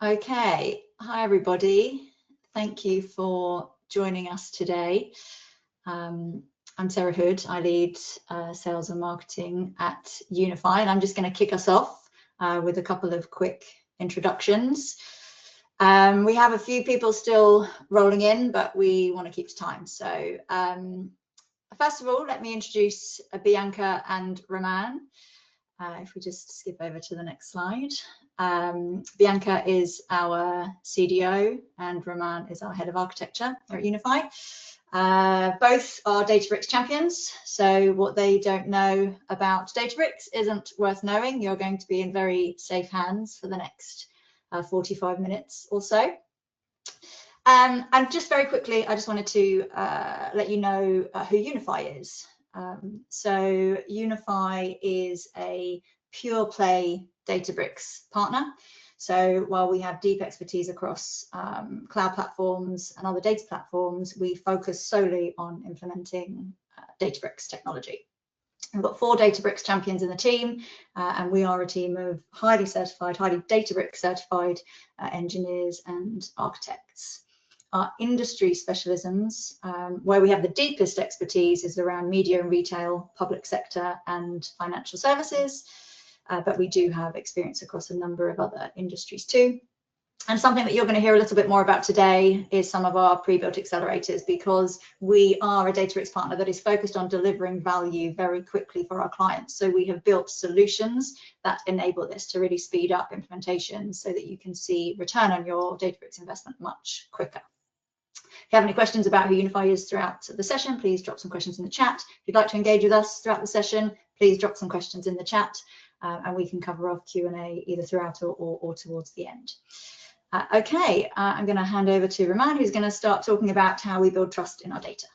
Okay, hi everybody. Thank you for joining us today. I'm Sarah Hood. I lead sales and marketing at Unifeye, and I'm just going to kick us off with a couple of quick introductions. We have a few people still rolling in, but we want to keep to time. So first of all, let me introduce Bianca and Roman. If we just skip over to the next slide. Bianca is our CDO and Roman is our head of architecture here at Unifeye. Both are Databricks champions, so what they don't know about Databricks isn't worth knowing. You're going to be in very safe hands for the next 45 minutes or so. And just very quickly, I just wanted to let you know who Unifeye is. So Unifeye is a pure play Databricks partner. So while we have deep expertise across cloud platforms and other data platforms, we focus solely on implementing Databricks technology. We've got 4 Databricks champions in the team, and we are a team of highly certified, highly Databricks certified engineers and architects. Our industry specialisms, where we have the deepest expertise, is around media and retail, public sector and financial services, but we do have experience across a number of other industries too. And something that you're going to hear a little bit more about today is some of our pre-built accelerators, because we are a Databricks partner that is focused on delivering value very quickly for our clients. So we have built solutions that enable this to really speed up implementation so that you can see return on your Databricks investment much quicker. If you have any questions about who Unifeye is throughout the session, please drop some questions in the chat. If you'd like to engage with us throughout the session, please drop some questions in the chat, and we can cover off Q&A either throughout or towards the end. Okay, I'm going to hand over to Roman, who's going to start talking about how we build trust in our data.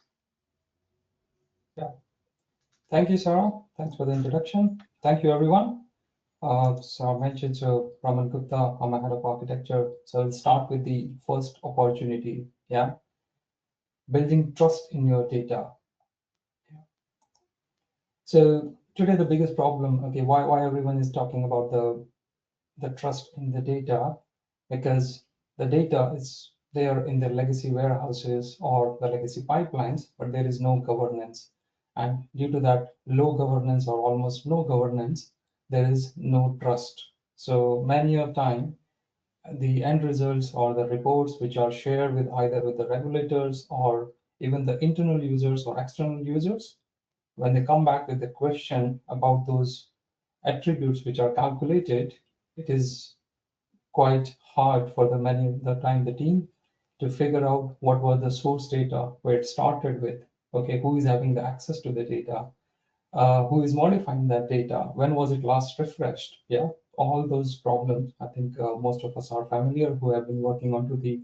Yeah, thank you, Sarah. Thanks for the introduction. Thank you, everyone. So I mentioned, so Raman Gupta, I'm a head of architecture. So I'll start with the first opportunity. Yeah, building trust in your data. Yeah. So today the biggest problem, okay, why everyone is talking about the trust in the data, because the data is there in the legacy warehouses or the legacy pipelines, but there is no governance. And due to that low governance or almost no governance, there is no trust. So many a time, the end results or the reports which are shared with either with the regulators or even the internal users or external users, when they come back with a question about those attributes which are calculated, it is quite hard for the team to figure out what was the source data, where it started with, okay, who is having the access to the data, who is modifying that data, when was it last refreshed, yeah, all those problems. I think most of us are familiar who have been working onto the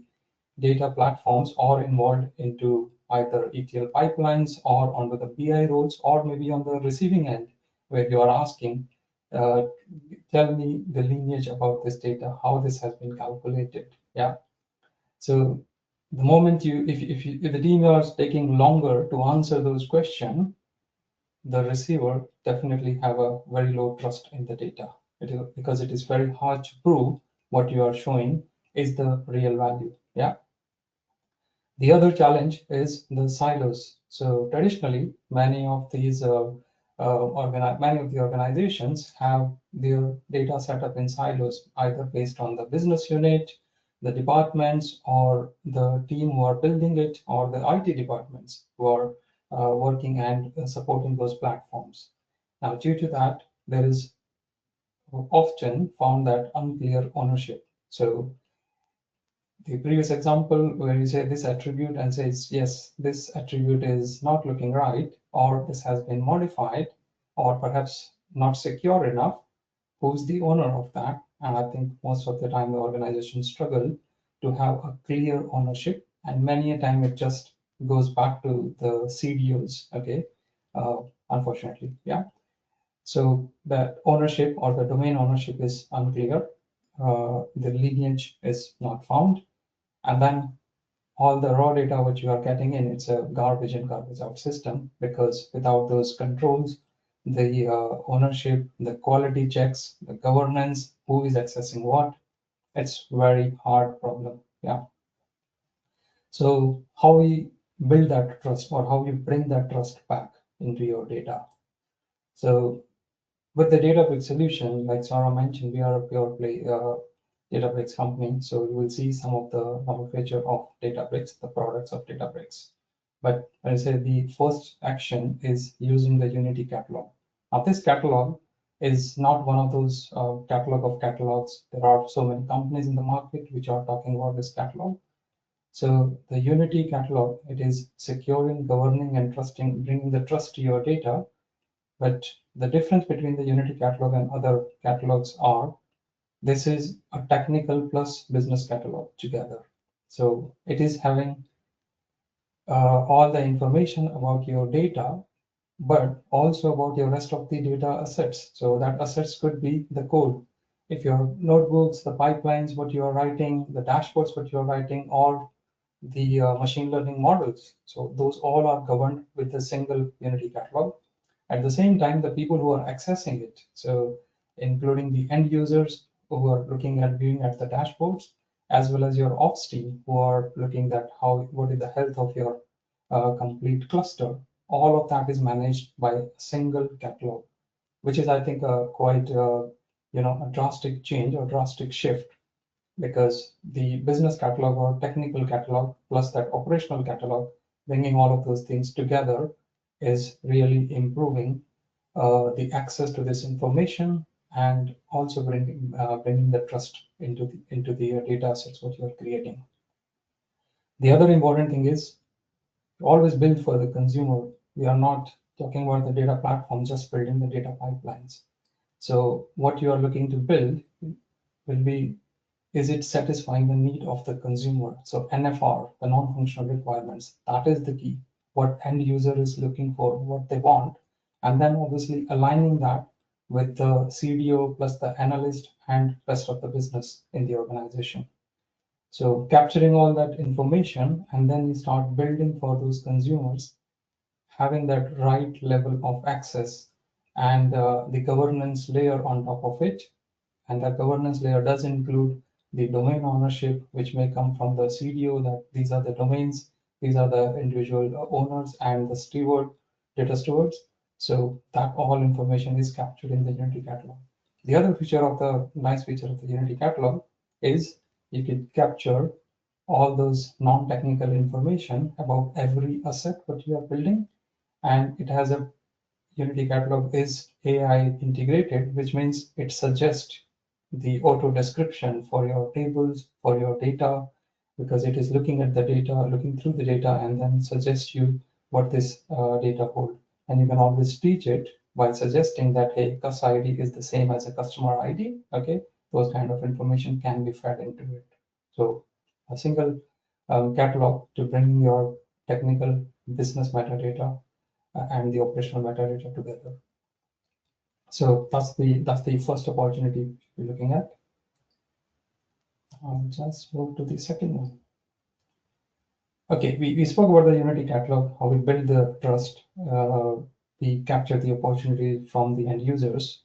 data platforms or involved into either ETL pipelines or onto the BI roles, or maybe on the receiving end, where you are asking, tell me the lineage about this data, how this has been calculated. Yeah. So the moment if the team is taking longer to answer those questions, the receiver definitely have a very low trust in the data, because it is very hard to prove what you are showing is the real value. Yeah. The other challenge is the silos. So traditionally, many of the organizations have their data set up in silos, either based on the business unit, the departments, or the team who are building it, or the IT departments who are working and supporting those platforms. Now, due to that, there is often found that unclear ownership. So the previous example where you say this attribute and says, yes, this attribute is not looking right, or this has been modified, or perhaps not secure enough, who's the owner of that? And I think most of the time the organizations struggle to have a clear ownership, and many a time it just goes back to the CDOs, okay, unfortunately, yeah. So the ownership or the domain ownership is unclear, the lineage is not found, and then all the raw data which you are getting in, it's a garbage in, garbage out system, because without those controls, the ownership, the quality checks, the governance, who is accessing what, It's very hard problem. Yeah. So how we build that trust, or how you bring that trust back into your data. So with the Databricks solution, like Sarah mentioned, we are a pure play Databricks company. So you will see some of the nomenclature of Databricks, the products of Databricks. But when I say the first action is using the Unity catalog. Now this catalog is not one of those catalog of catalogs. There are so many companies in the market which are talking about this catalog. So the Unity catalog, it is securing, governing, and trusting, bringing the trust to your data. But the difference between the Unity catalog and other catalogs are, this is a technical plus business catalog together. So it is having all the information about your data, but also about your rest of the data assets. So that assets could be the code. If your notebooks, the pipelines, what you are writing, the dashboards, what you are writing, or the machine learning models. So those all are governed with a single Unity catalog. At the same time, the people who are accessing it, so including the end users who are looking at viewing at the dashboards, as well as your ops team who are looking at what is the health of your complete cluster. All of that is managed by a single catalog, which is, I think, quite a drastic change or drastic shift, because the business catalog or technical catalog plus that operational catalog, bringing all of those things together, is really improving the access to this information, and also bringing the trust into the data sets what you are creating. The other important thing is always build for the consumer. We are not talking about the data platform, just building the data pipelines. So what you are looking to build will be, is it satisfying the need of the consumer? So NFR, the non-functional requirements, that is the key. What end user is looking for, what they want, and then obviously aligning that with the CDO plus the analyst and rest of the business in the organization. So capturing all that information, and then you start building for those consumers, having that right level of access, and the governance layer on top of it. And that governance layer does include the domain ownership, which may come from the CDO, that these are the domains, these are the individual owners, and the data stewards. So that all information is captured in the Unity catalog. The other nice feature of the Unity catalog is you can capture all those non-technical information about every asset that you are building, and it has a Unity catalog is AI integrated, which means it suggests the auto description for your tables, for your data, because it is looking at the data, looking through the data, and then suggests you what this data hold. And you can always teach it by suggesting that, hey, customer ID is the same as a customer ID. Okay, those kind of information can be fed into it. So a single catalog to bring your technical business metadata and the operational metadata together. So that's the first opportunity we're looking at. I'll just move to the second one. Okay, we spoke about the Unity catalog, how we build the trust, we capture the opportunity from the end users,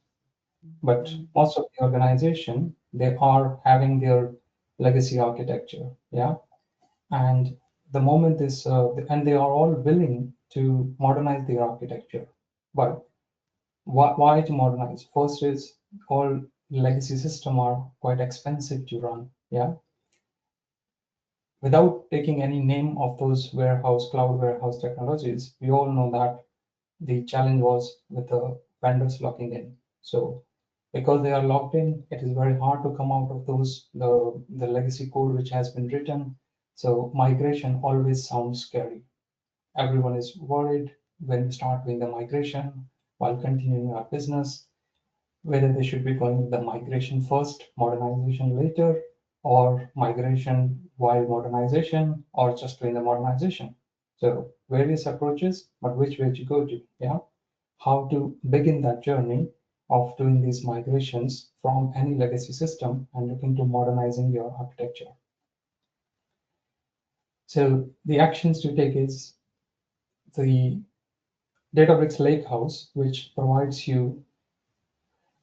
but most of the organization, they are having their legacy architecture, yeah, and the moment this, and they are all willing to modernize their architecture, but why to modernize? First is all legacy systems are quite expensive to run. Yeah. Without taking any name of those cloud warehouse technologies, we all know that the challenge was with the vendors locking in. So because they are locked in, it is very hard to come out of the legacy code which has been written. So migration always sounds scary. Everyone is worried when we start doing the migration while continuing our business, whether they should be going with the migration first, modernization later, or migration while modernization, or just doing the modernization. So various approaches, but which way to go to, yeah? How to begin that journey of doing these migrations from any legacy system and looking to modernizing your architecture. So the actions to take is the Databricks Lakehouse, which provides you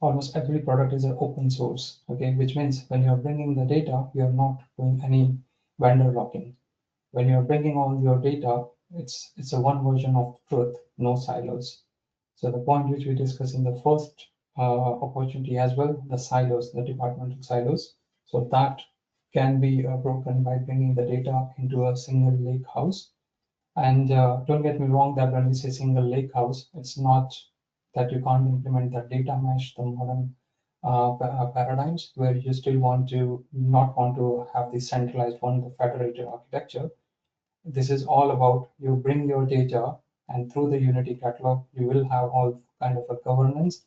almost every product is an open source, okay, which means when you're bringing the data, you're not doing any vendor locking. When you're bringing all your data, it's a one version of truth, no silos. So the point which we discussed in the first opportunity as well, the silos, the departmental silos. So that can be broken by bringing the data into a single lake house. And don't get me wrong that when we say single lake house, it's not that you can't implement the data mesh, the modern paradigms, where you still not want to have the centralized one, the federated architecture. This is all about you bring your data, and through the Unity catalog, you will have all kind of a governance.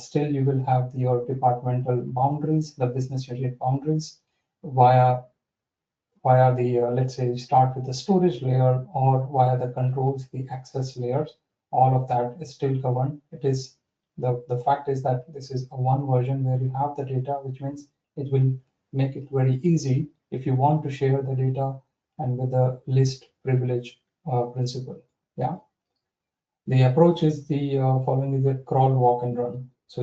Still, you will have your departmental boundaries, the business unit boundaries, via the, let's say, start with the storage layer or via the controls, the access layers. All of that is still governed. It is the fact is that this is a one version where you have the data, which means it will make it very easy if you want to share the data and with the list privilege principle. Yeah. The approach is the following is the crawl, walk, and run. So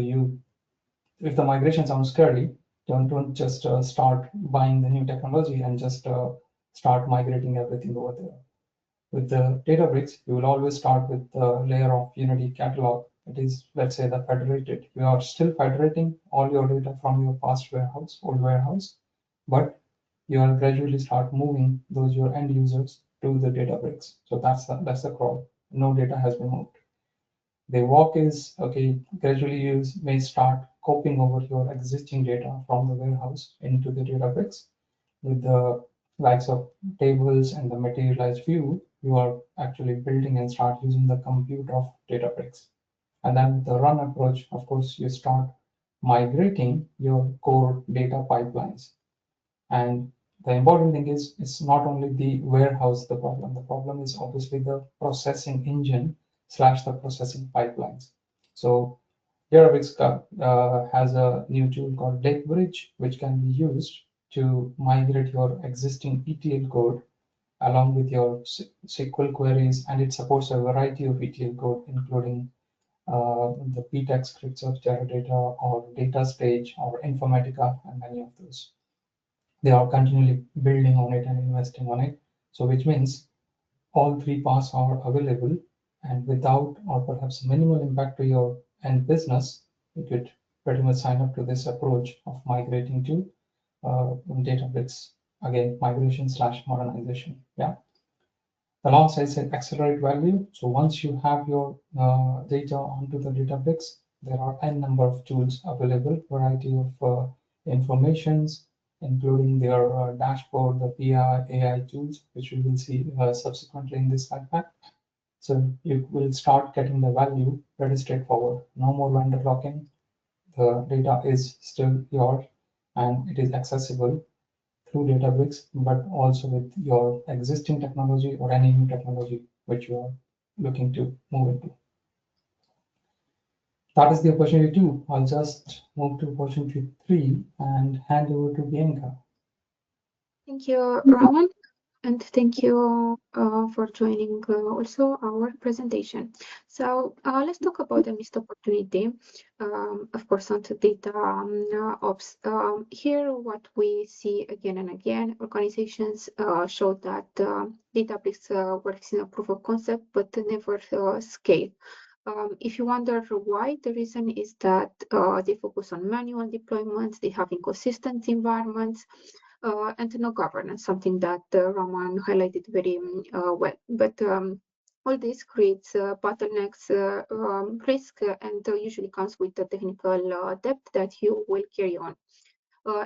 if the migration sounds scary, don't just start buying the new technology and just start migrating everything over there. With the Databricks, you will always start with the layer of Unity catalog. It is, let's say, the federated. You are still federating all your data from your past warehouse, old warehouse, but you will gradually start moving those your end users to the Databricks. So that's the crawl. No data has been moved. The walk is, okay, gradually you may start copying over your existing data from the warehouse into the Databricks. With the likes of tables and the materialized view, you are actually building and start using the compute of Databricks. And then with the run approach, of course, you start migrating your core data pipelines. And the important thing is it's not only the warehouse the problem. The problem is obviously the processing engine / the processing pipelines. So Databricks has a new tool called DataBridge, which can be used to migrate your existing ETL code along with your SQL queries, and it supports a variety of ETL code, including the PTEX scripts of Teradata or Data Stage or Informatica, and many of those. They are continually building on it and investing on it. So which means all three paths are available, and without or perhaps minimal impact to your end business, you could pretty much sign up to this approach of migrating to Databricks. Again, migration / modernization. Yeah. The last says accelerate value. So once you have your data onto the Databricks, there are n number of tools available, variety of informations, including their dashboard, the PI, AI tools, which we will see subsequently in this slide pack. So you will start getting the value pretty straightforward. No more vendor locking. The data is still yours and it is accessible through Databricks, but also with your existing technology or any new technology which you are looking to move into. That is the opportunity 2. I'll just move to opportunity 3 and hand over to Bianca. Thank you, Raman. And thank you for joining also our presentation. So let's talk about the missed opportunity, of course, on the data ops. Here, what we see again and again, organizations show that Databricks works in a proof of concept, but never scale. If you wonder why, the reason is that they focus on manual deployments, they have inconsistent environments, and no governance, something that Raman highlighted very well. But all this creates bottlenecks, risk, and usually comes with the technical debt that you will carry on.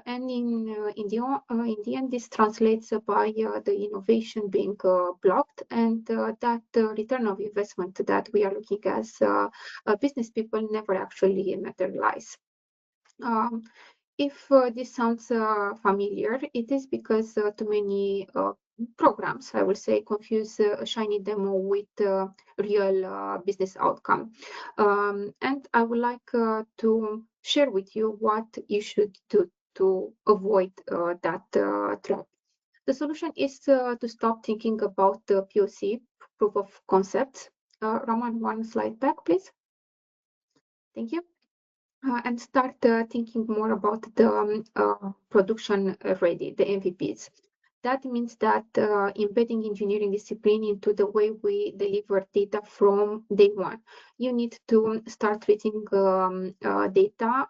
And in the end, this translates by the innovation being blocked, and that return of investment that we are looking as business people never actually materialize. If this sounds familiar, it is because too many programs, I will say, confuse a shiny demo with real business outcome. And I would like to share with you what you should do to avoid that trap. The solution is to stop thinking about the POC, proof of concepts. Raman, one slide back, please. Thank you. and start thinking more about the production ready, the MVPs. That means that embedding engineering discipline into the way we deliver data from day one. You need to start treating data,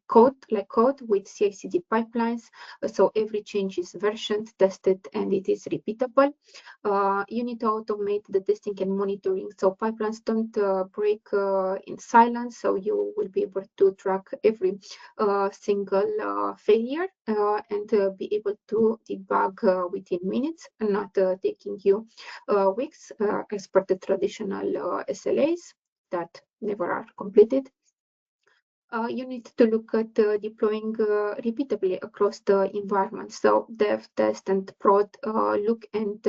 code with CI/CD pipelines. So every change is versioned, tested, and it is repeatable. You need to automate the testing and monitoring. So pipelines don't break in silence. So you will be able to track every single failure and be able to debug within minutes and not taking you weeks as per the traditional SLAs that never are completed. You need to look at deploying repeatably across the environment. So dev, test, and prod look and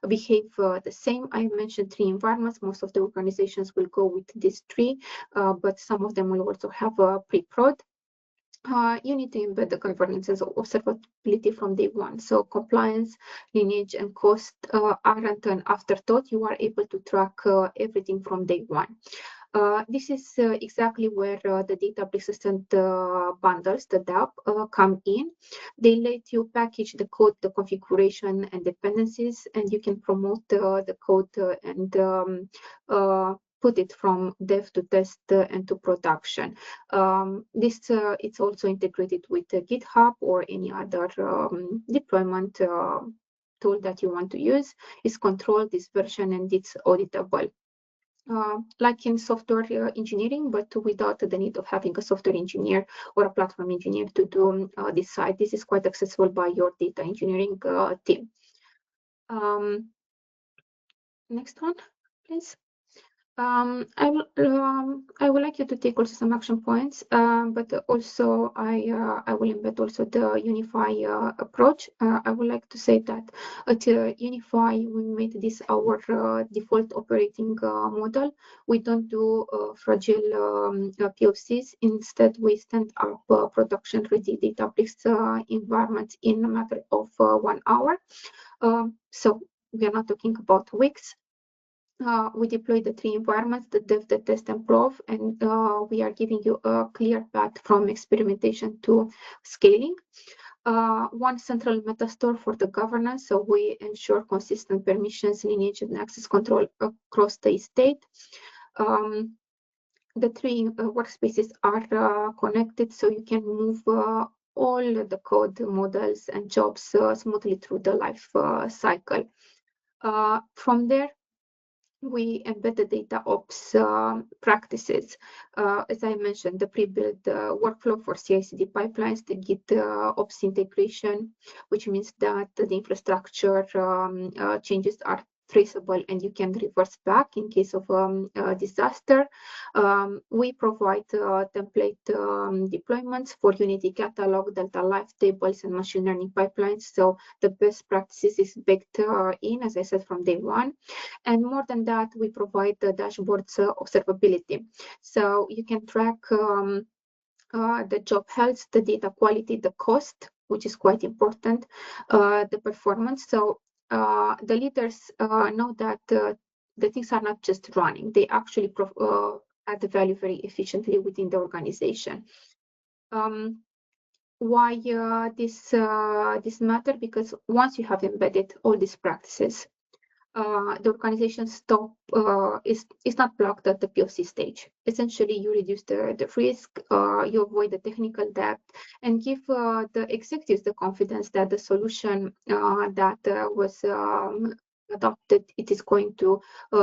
behave the same. I mentioned 3 environments. Most of the organizations will go with these 3, but some of them will also have a pre-prod. You need to embed the governance and observability from day one. So compliance, lineage, and cost aren't an afterthought. You are able to track everything from day one. This is exactly where the Databricks Assistant bundles, the DApp, come in. They let you package the code, the configuration, and dependencies, and you can promote the code and put it from dev to test and to production. This it's also integrated with GitHub or any other deployment tool that you want to use. It's controlled, this version, and it's auditable. Like in software engineering, but without the need of having a software engineer or a platform engineer to do this side. This is quite accessible by your data engineering team. Next one, please. I would like you to take also some action points, but also I will embed also the Unifeye approach. I would like to say that at Unifeye, we made this our default operating model. We don't do fragile POCs. Instead, we stand up production-ready Databricks environments in a matter of 1 hour. So we are not talking about weeks. We deploy the 3 environments, the dev, the test, and prov, and we are giving you a clear path from experimentation to scaling. One central metastore for the governance, so we ensure consistent permissions, lineage, and access control across the estate. The 3 workspaces are connected, so you can move all the code models and jobs smoothly through the life cycle. From there, we embed the data ops practices. As I mentioned, the pre-built workflow for CI/CD pipelines, the Git ops integration, which means that the infrastructure changes are traceable and you can reverse back in case of disaster. We provide template deployments for Unity Catalog, Delta Life tables, and machine learning pipelines. So the best practices is baked in, as I said, from day one. And more than that, we provide the dashboards observability. So you can track the job health, the data quality, the cost, which is quite important, the performance. So the leaders know that the things are not just running, they actually add value very efficiently within the organization. Why this matter? Because once you have embedded all these practices, the organization is not blocked at the POC stage. Essentially, you reduce the risk, you avoid the technical debt, and give the executives the confidence that the solution that was adopted, it is going to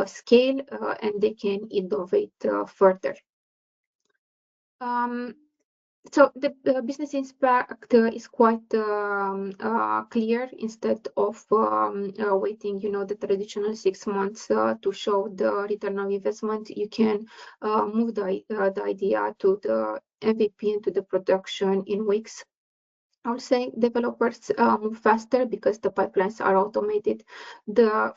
scale and they can innovate further. So the business impact is quite clear. Instead of waiting, the traditional 6 months to show the return on investment, you can move the idea to the MVP and to the production in weeks. I would say developers move faster because the pipelines are automated.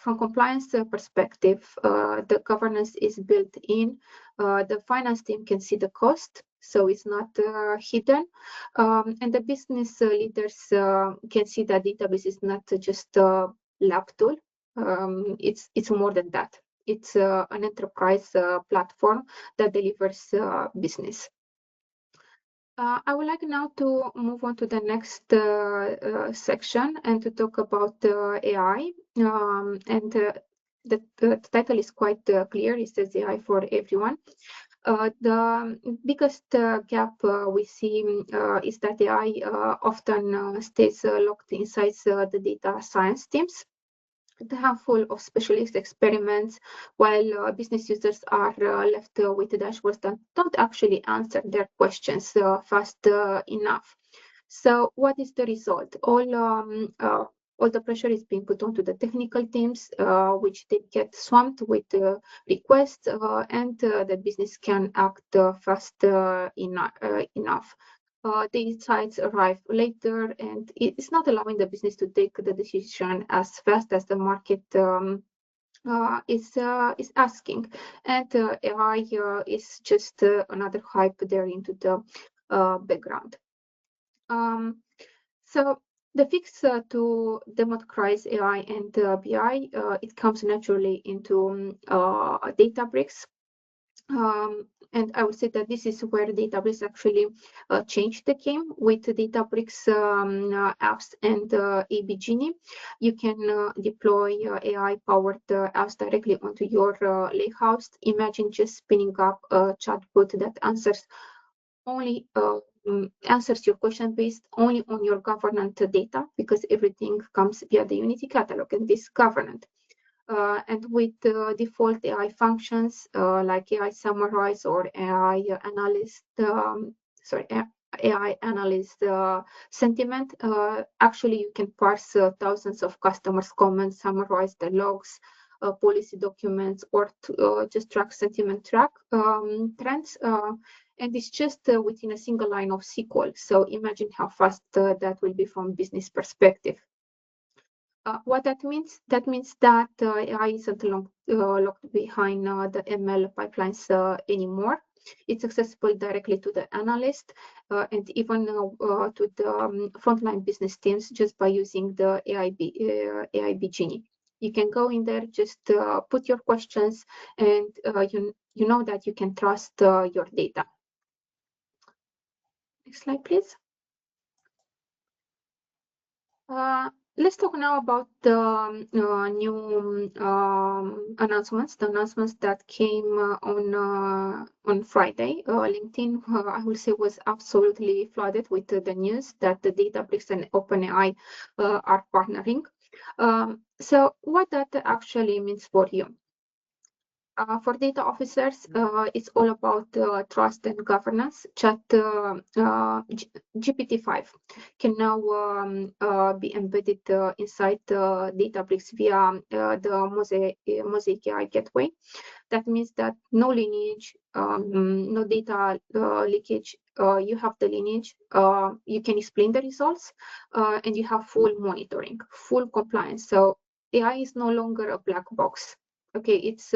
From compliance perspective, the governance is built in. The finance team can see the cost, so it's not hidden. And the business leaders can see that database is not just a lab tool. It's more than that. It's an enterprise platform that delivers business. I would like now to move on to the next section and to talk about AI. The title is quite clear. It says AI for everyone. The biggest gap we see is that AI often stays locked inside the data science teams. The handful of specialist experiments, while business users are left with dashboards that don't actually answer their questions fast enough. So what is the result? All the pressure is being put onto the technical teams, which they get swamped with requests, and the business can act fast enough. The insights arrive later, and it's not allowing the business to take the decision as fast as the market is asking. And AI is just another hype there into the background. So the fix to democratize AI and BI, it comes naturally into Databricks. And I would say that this is where Databricks actually changed the game with Databricks apps and AB Genie. You can deploy AI-powered apps directly onto your lakehouse. Imagine just spinning up a chatbot that answers your question based only on your governance data, because everything comes via the Unity catalog and this governance. And with default AI functions like AI summarize or AI analyst sentiment, actually you can parse thousands of customers' comments, summarize the logs, policy documents, or just track sentiment trends. And it's just within a single line of SQL. So imagine how fast that will be from business perspective. What that means? That means that AI isn't locked behind the ML pipelines anymore. It's accessible directly to the analyst and even to the frontline business teams just by using the AIB Genie. You can go in there, just put your questions, and you know that you can trust your data. Next slide, please. Let's talk now about the new announcements, the announcements that came on Friday. LinkedIn, I will say, was absolutely flooded with the news that the Databricks and OpenAI are partnering. So what that actually means for you? For data officers, it's all about trust and governance. GPT-5 can now be embedded inside Databricks via the Mosaic AI gateway. That means that no lineage, no data leakage. You have the lineage, you can explain the results, and you have full monitoring, full compliance. So AI is no longer a black box. Okay, it's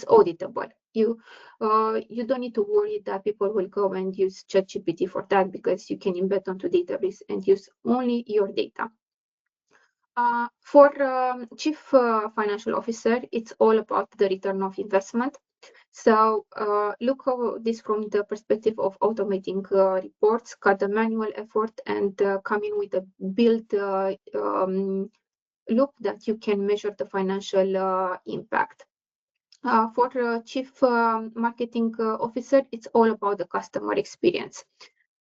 auditable. You don't need to worry that people will go and use ChatGPT for that, because you can embed onto Database and use only your data. For Chief Financial Officer, it's all about the return of investment. So look at this from the perspective of automating reports, cut the manual effort, and come in with a build loop that you can measure the financial impact. For Chief Marketing Officer, it's all about the customer experience.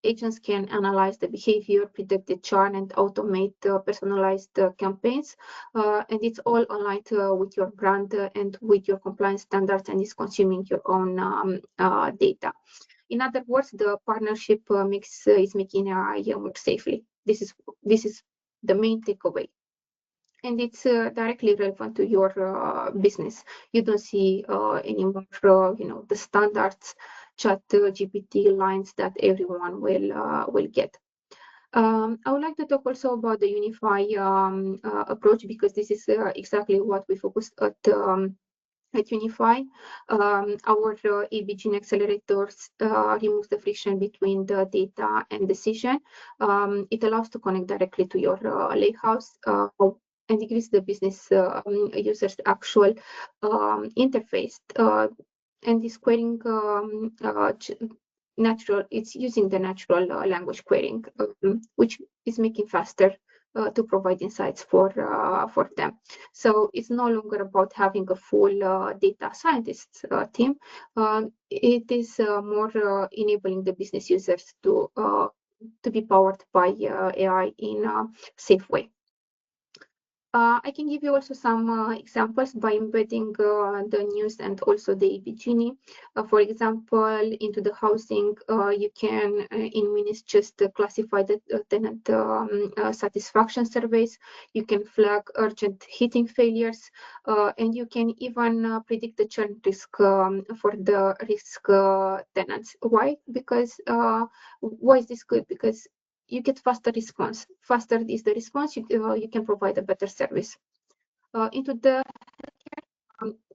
Agents can analyze the behavior, predict the churn, and automate personalized campaigns. And it's all aligned with your brand and with your compliance standards, and is consuming your own data. In other words, the partnership is making AI more safely. This is the main takeaway. And it's directly relevant to your business. You don't see anymore, the standards ChatGPT lines that everyone will get. I would like to talk also about the Unifeye approach, because this is exactly what we focused at Unifeye. Our AB Genie accelerators removes the friction between the data and decision. It allows to connect directly to your lakehouse. and it gives the business users actual interface. And this querying it's using the natural language querying, which is making faster to provide insights for them. So it's no longer about having a full data scientist team. It is more enabling the business users to be powered by AI in a safe way. I can give you also some examples by embedding the news and also the AB Genie. For example, into the housing, you can in minutes just classify the tenant satisfaction surveys. You can flag urgent heating failures, and you can even predict the churn risk for the risk tenants. Why? Because why is this good? Because you get faster response. Faster is the response, you can provide a better service. Into the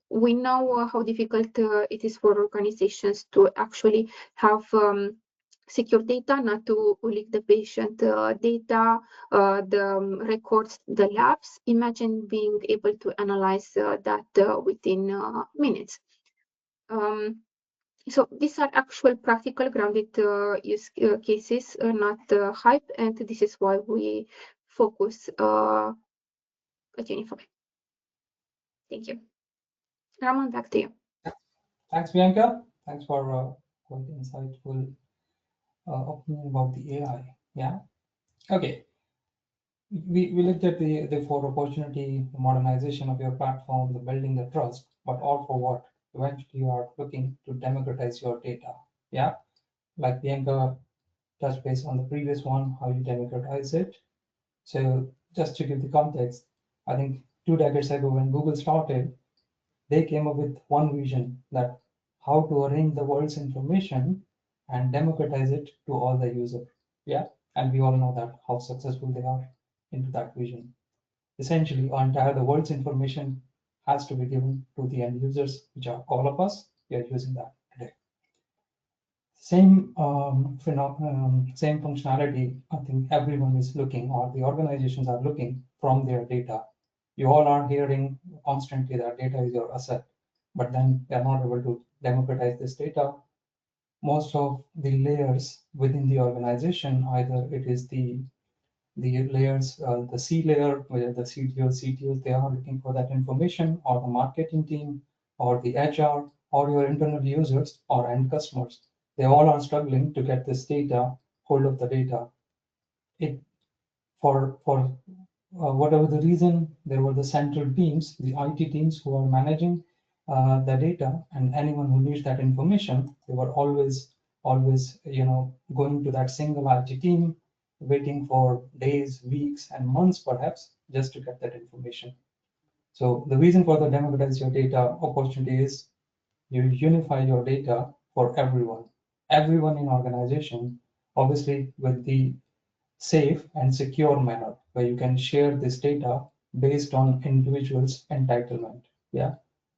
we know how difficult it is for organizations to actually have secure data, not to leak the patient data, the records, the labs. Imagine being able to analyze that within minutes. So these are actual practical grounded use cases, not hype, and this is why we focus at Unifeye. Thank you. Raman, back to you. Thanks, Bianca. Thanks for quite insightful opinion about the AI. Yeah. Okay. We looked at the four opportunity, the modernization of your platform, the building the trust, but all for what? Eventually, you are looking to democratize your data. Yeah. Like Bianca touched base on the previous one, how you democratize it. So just to give the context, I think 2 decades ago when Google started, they came up with one vision that how to arrange the world's information and democratize it to all the user. Yeah, and we all know that how successful they are into that vision. Essentially, the world's information has to be given to the end users, which are all of us. We are using that today. Same same functionality. I think everyone is looking, or the organizations are looking from their data. You all are hearing constantly that data is your asset, but then they are not able to democratize this data. Most of the layers within the organization, either it is the layers, the C layer, where the CTO, CTOs, they are looking for that information, or the marketing team, or the HR, or your internal users or end customers. They all are struggling to get this data, hold of the data. It for whatever the reason, there were the central teams, the IT teams who are managing the data, and anyone who needs that information, they were always going to that single IT team, waiting for days, weeks, and months perhaps just to get that information. So the reason for the democratize your data opportunity is you unify your data for everyone in organization, obviously with the safe and secure manner where you can share this data based on individuals' entitlement. Yeah,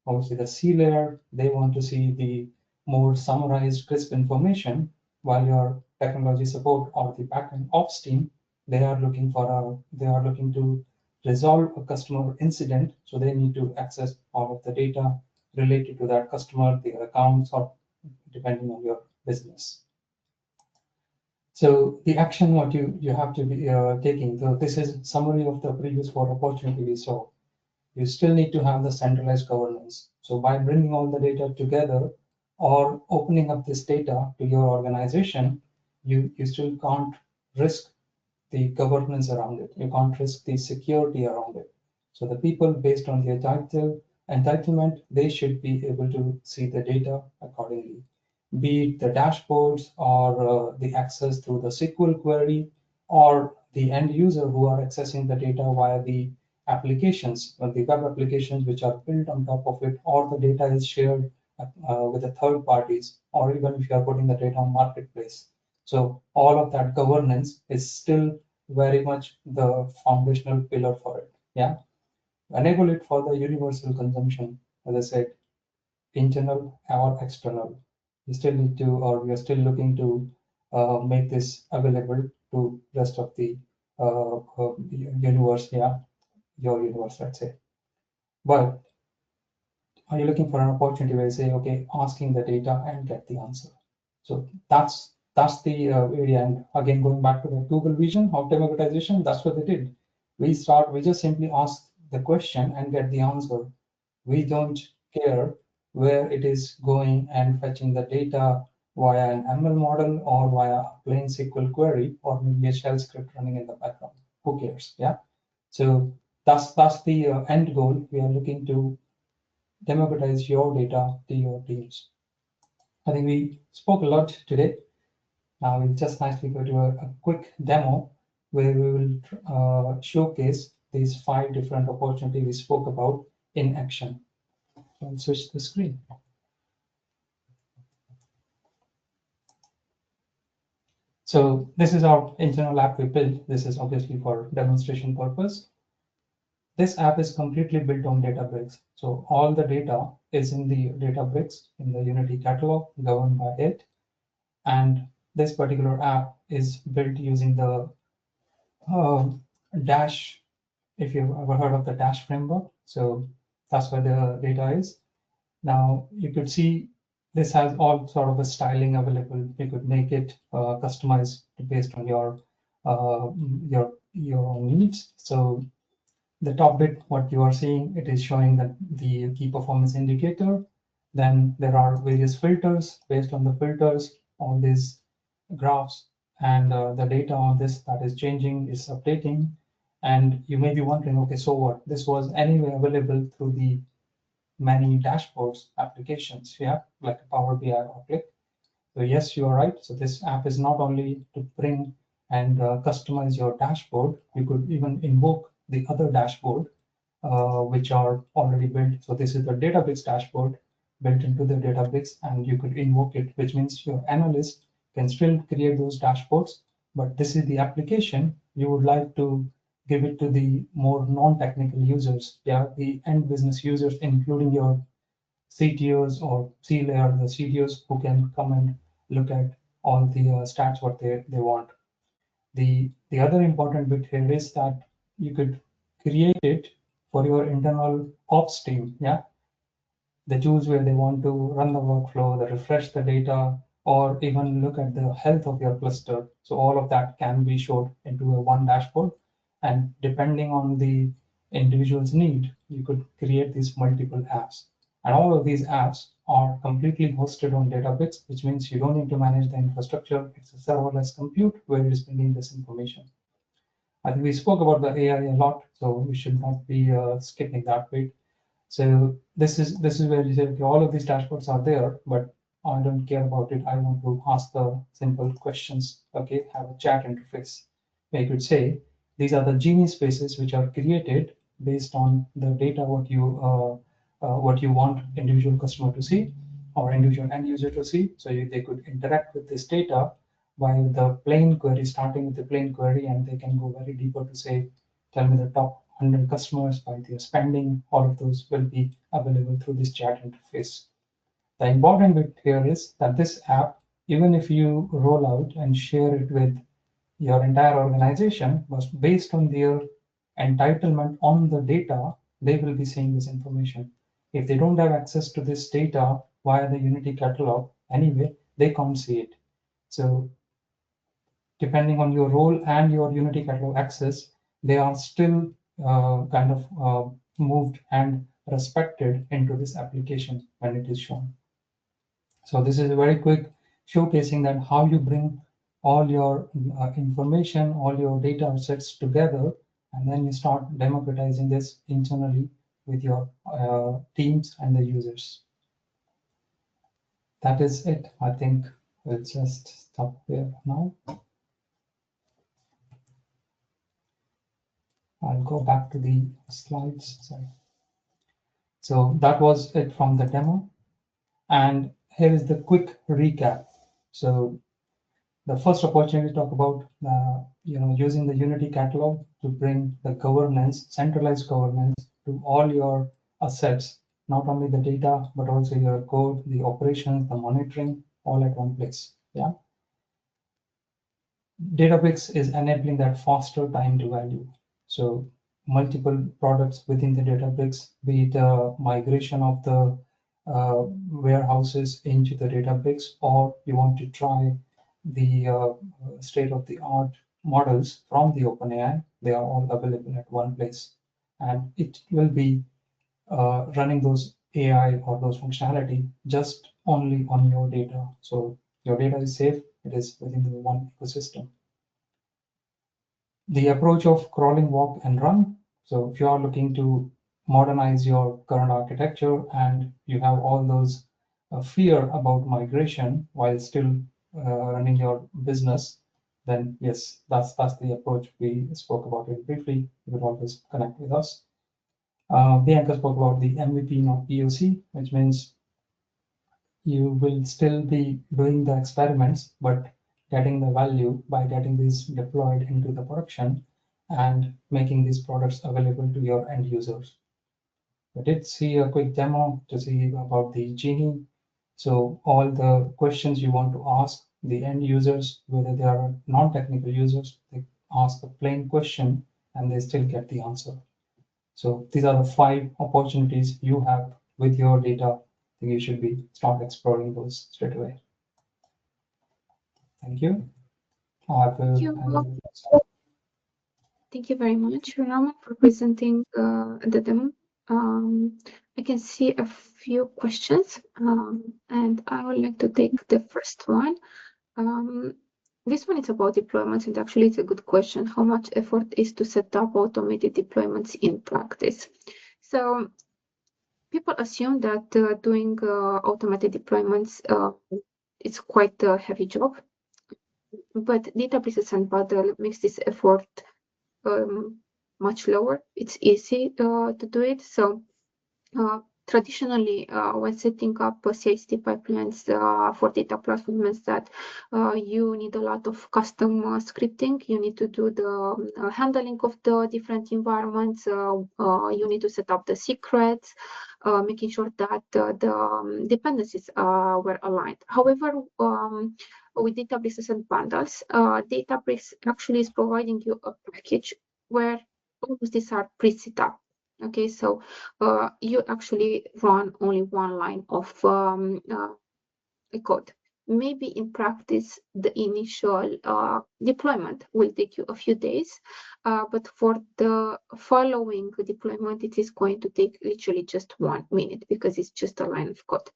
obviously the C layer, they want to see the more summarized, crisp information, while your technology support or the backend ops team, they are looking to resolve a customer incident, so they need to access all of the data related to that customer, their accounts, or depending on your business. So the action what you have to be taking. So this is summary of the previous 4 opportunities we saw. You still need to have the centralized governance. So by bringing all the data together or opening up this data to your organization, you still can't risk the governance around it. You can't risk the security around it. So the people, based on their entitlement, they should be able to see the data accordingly, be it the dashboards or the access through the SQL query, or the end user who are accessing the data via the applications, the web applications which are built on top of it, or the data is shared with the third parties, or even if you are putting the data on marketplace. So all of that governance is still very much the foundational pillar for it. Yeah, enable it for the universal consumption, as I said, internal or external. We still need to, or we are still looking to make this available to rest of the universe. Yeah, your universe, let's say. But are you looking for an opportunity where you say, okay, asking the data and get the answer? So that's the area. And again, going back to the Google vision of democratization, that's what they did. We just simply ask the question and get the answer. We don't care where it is going and fetching the data via an ML model or via a plain SQL query or maybe a shell script running in the background. Who cares? Yeah. So that's the end goal. We are looking to democratize your data to your teams. I think we spoke a lot today. Now we'll just nicely go to a quick demo where we will showcase these 5 different opportunities we spoke about in action. I'll switch the screen. So this is our internal app we built. This is obviously for demonstration purpose. This app is completely built on Databricks. So all the data is in the Databricks in the Unity catalog governed by it. And this particular app is built using the Dash, if you've ever heard of the Dash framework. So that's where the data is. Now you could see this has all sort of a styling available. You could make it customized based on your needs. So the top bit, what you are seeing, it is showing that the key performance indicator. Then there are various filters. Based on the filters, all these graphs and the data on this that is changing is updating. And you may be wondering, okay, so what? This was anyway available through the many dashboards applications, yeah, like Power BI or Click. So yes, you are right. So this app is not only to bring and customize your dashboard, you could even invoke the other dashboard, which are already built. So this is the Databricks dashboard built into the Databricks, and you could invoke it, which means your analyst can still create those dashboards, but this is the application you would like to give it to the more non-technical users, yeah, the end business users, including your CTOs or C-layer, the CTOs who can come and look at all the stats what they want. The other important bit here is that you could create it for your internal ops team, yeah, the tools where they want to run the workflow, they refresh the data, or even look at the health of your cluster. So all of that can be showed into a one dashboard. And depending on the individual's need, you could create these multiple apps. And all of these apps are completely hosted on Databricks, which means you don't need to manage the infrastructure. It's a serverless compute where you're bringing this information. I think we spoke about the AI a lot, so we should not be skipping that bit. So this is where you say, okay, all of these dashboards are there, but I don't care about it. I want to ask the simple questions. Okay, have a chat interface. You could say these are the Genie spaces which are created based on the data what you want individual customer to see or individual end user to see. So they could interact with this data by the plain query, starting with the plain query, and they can go very deeper to say, tell me the top 100 customers by their spending. All of those will be available through this chat interface. The important bit here is that this app, even if you roll out and share it with your entire organization, was based on their entitlement on the data, they will be seeing this information. If they don't have access to this data via the Unity catalog, anyway, they can't see it. So depending on your role and your Unity catalog access, they are still kind of moved and respected into this application when it is shown. So this is a very quick showcasing that how you bring all your information, all your data sets together, and then you start democratizing this internally with your teams and the users. That is it. I think we'll just stop there now. I'll go back to the slides. Sorry. So that was it from the demo. And here is the quick recap. So the first opportunity to talk about using the Unity catalog to bring the governance, centralized governance to all your assets, not only the data, but also your code, the operations, the monitoring, all at one place. Yeah. Databricks is enabling that faster time to value. So multiple products within the Databricks, be it migration of the warehouses into the Databricks, or you want to try the state-of-the-art models from the OpenAI. They are all available at one place, and it will be running those AI or those functionality just only on your data. So your data is safe. It is within the one ecosystem. The approach of crawling, walk, and run. So if you are looking to modernize your current architecture and you have all those fear about migration while still running your business, then yes, that's the approach. We spoke about it briefly. You would always connect with us. Bianca spoke about the MVP, not POC, which means you will still be doing the experiments, but getting the value by getting these deployed into the production and making these products available to your end users. I did see a quick demo to see about the Genie. So all the questions you want to ask the end users, whether they are non-technical users, they ask a plain question and they still get the answer. So these are the 5 opportunities you have with your data. I think you should start exploring those straight away. Thank you. Thank you very much, Raman, for presenting the demo. I can see a few questions, and I would like to take the first one. This one is about deployments, and actually it's a good question. How much effort is to set up automated deployments in practice? So people assume that doing automated deployments it's quite a heavy job, but Databricks and Bundle makes this effort much lower. It's easy to do it. So traditionally, when setting up CI/CD pipelines for data platforms, that you need a lot of custom scripting. You need to do the handling of the different environments. You need to set up the secrets, making sure that the dependencies were aligned. However, with Databricks and bundles, Databricks actually is providing you a package where all of these are pre-set up. Okay, so you actually run only one line of code. Maybe in practice, the initial deployment will take you a few days, but for the following deployment, it is going to take literally just 1 minute because it's just a line of code.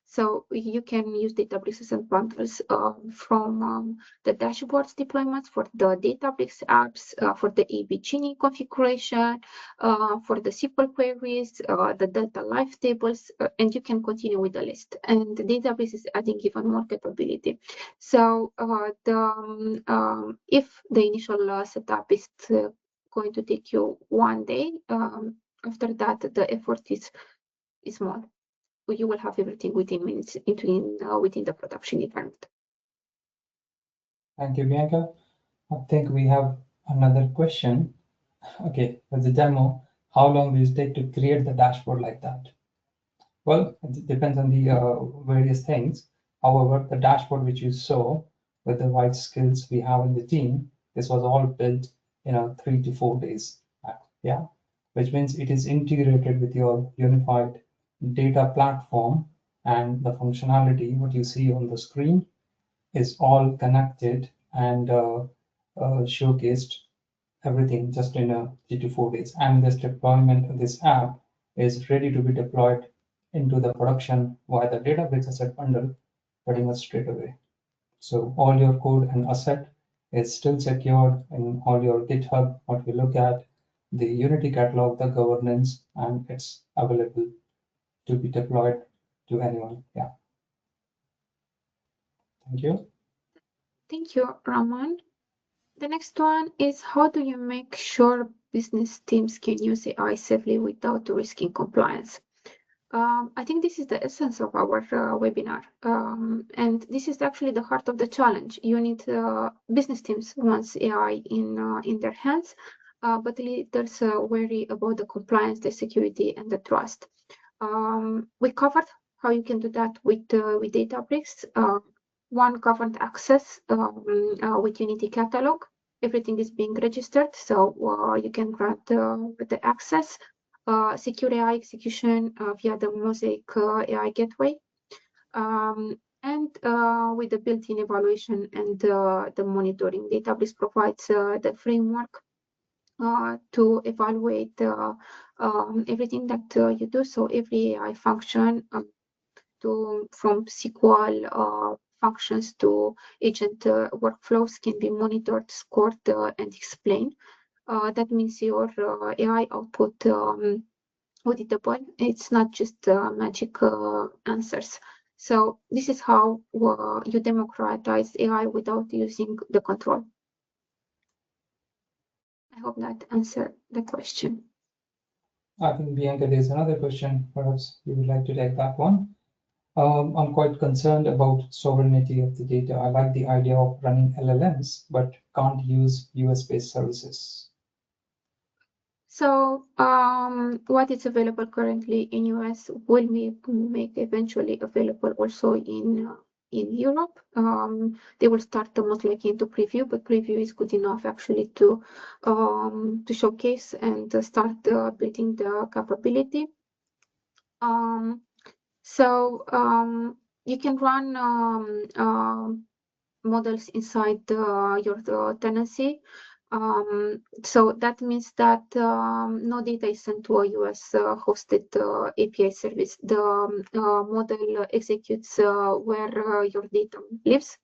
So you can use Databricks and bundles from the dashboards deployments for the Databricks apps, for the AB Genie configuration, for the SQL queries, the data live tables, and you can continue with the list. And Databricks is adding even more capability. So if the initial setup is going to take you 1 day, after that the effort is small. You will have everything within minutes within the production environment. Thank you, Bianca. I think we have another question. Okay, for the demo, how long does it take to create the dashboard like that? Well, it depends on the various things. However, the dashboard which you saw with the right skills we have in the team, this was all built in 3 to 4 days. Yeah, which means it is integrated with your unified data platform, and the functionality what you see on the screen is all connected and showcased everything just in 3 to 4 days. And this deployment of this app is ready to be deployed into the production via the Databricks asset bundle pretty much straight away. So all your code and asset is still secured in all your GitHub, what we look at, the Unity catalog, the governance, and it's available to be deployed to anyone. Yeah. Thank you. Thank you, Raman. The next one is, how do you make sure business teams can use AI safely without risking compliance? I think this is the essence of our webinar. And this is actually the heart of the challenge. You need business teams wants AI in their hands, but leaders worry about the compliance, the security, and the trust. We covered how you can do that with Databricks. One governed access with Unity catalog, everything is being registered, so you can grant the access. Secure AI execution via the Mosaic AI gateway. And with the built-in evaluation and the monitoring, Databricks provides the framework to evaluate everything that you do. So every AI function, from SQL functions to agent workflows, can be monitored, scored, and explained. That means your AI output auditable. It's not just magic answers. So this is how you democratize AI without using the control. I hope that answered the question. I think, Bianca, there's another question. Perhaps you would like to take that one. I'm quite concerned about sovereignty of the data. I like the idea of running LLMs, but can't use US-based services. So what is available currently in US will be make eventually available also in Europe. They will start most likely into preview, but preview is good enough actually to showcase and start building the capability. So you can run models inside your tenancy. So that means that no data is sent to a US hosted API service. The model executes where your data lives,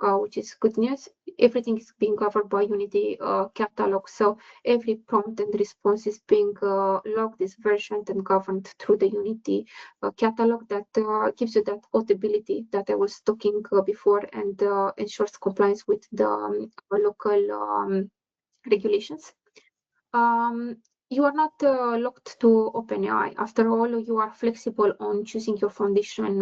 which is good news. Everything is being covered by Unity catalog. So every prompt and response is being logged, is versioned and governed through the Unity catalog that gives you that auditability that I was talking before, and ensures compliance with the local regulations. You are not locked to OpenAI. After all, you are flexible on choosing your foundation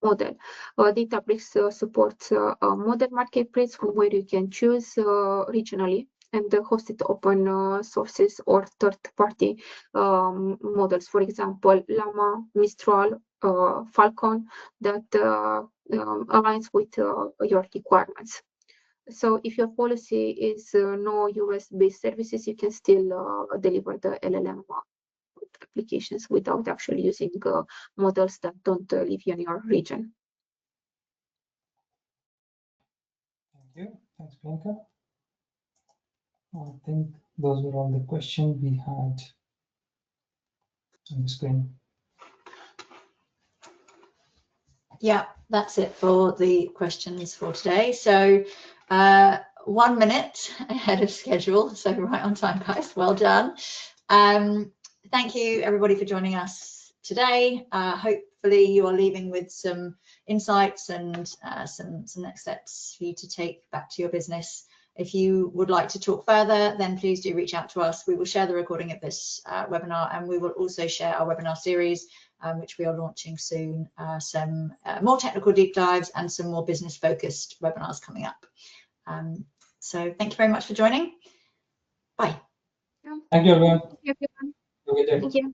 model. Databricks supports a model marketplace from where you can choose regionally and hosted open sources or third-party models. For example, Llama, Mistral, Falcon, that aligns with your requirements. So if your policy is no US-based services, you can still deliver the LLM applications without actually using models that don't live in your region. Thank you. Thanks, Bianca. I think those were all the questions we had on the screen. Yeah, that's it for the questions for today. So 1 minute ahead of schedule, so right on time, guys. Well done. Thank you, everybody, for joining us today. Hopefully you are leaving with some insights and some next steps for you to take back to your business. If you would like to talk further, then please do reach out to us. We will share the recording of this webinar, and we will also share our webinar series, which we are launching soon, some more technical deep dives and some more business focused webinars coming up. So thank you very much for joining. Bye. Thank you, everyone. Thank you, everyone. Have a good day. Thank you.